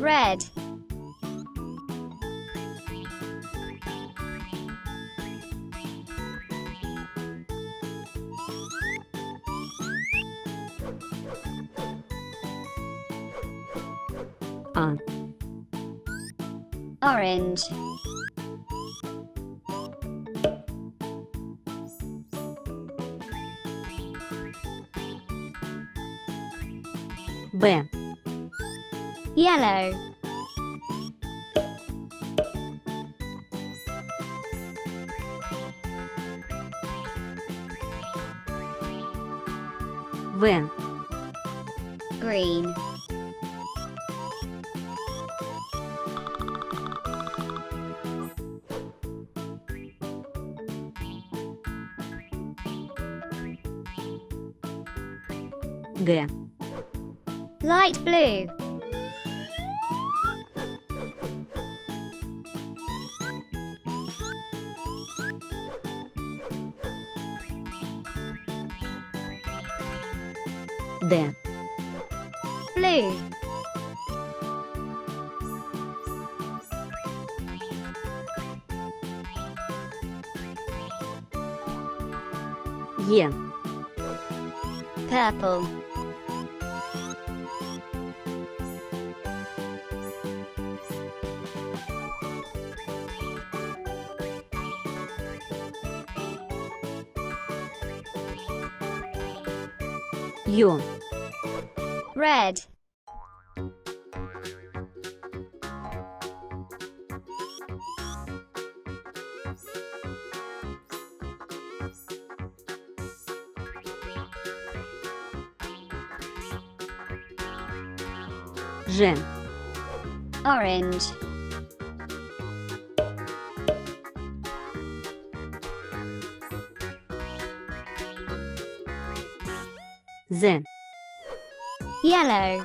Red. A. Orange. B. Yellow. V. Green. G. Light blue. D. Blue. E. Purple. U. Red. Ž. Orange. Z. Yellow.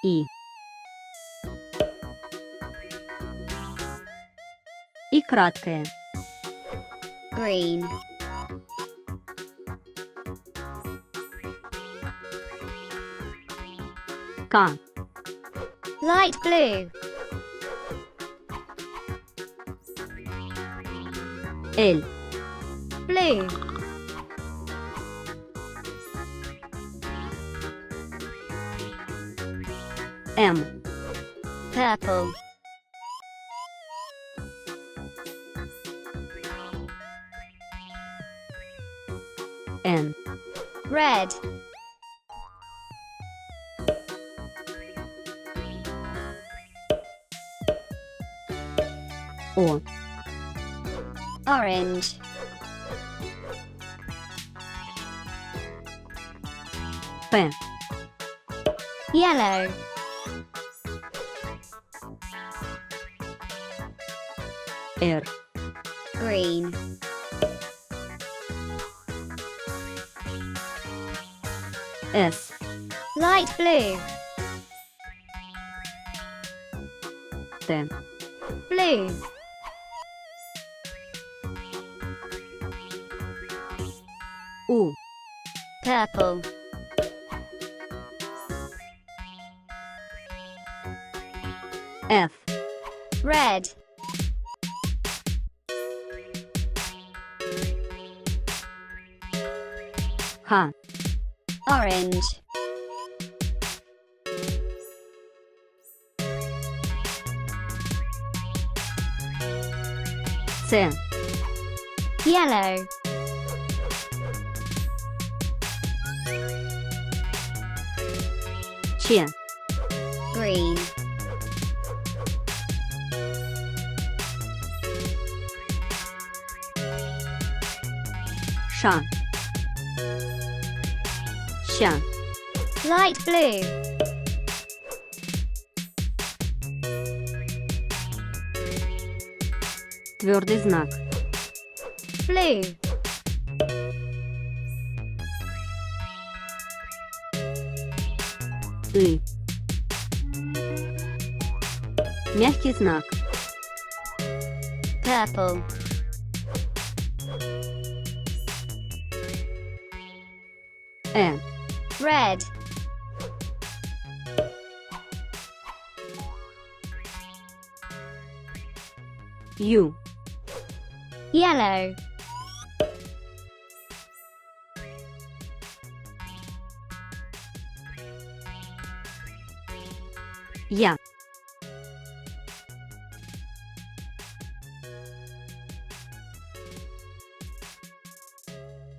I. И краткое. Green. К. Light blue. L. Blue. М. Purple. Н. Red. О. Orange. П. Yellow. Р. Green. С. Light blue. Т. Blue. У. Purple. Ф. Red. Х. Orange. Ц. Yellow. Ч. Green. Ш. Ща. Light blue. Твердый знак. Blue. И. Мягкий знак. Purple. Е. red, Ю. yellow, Я.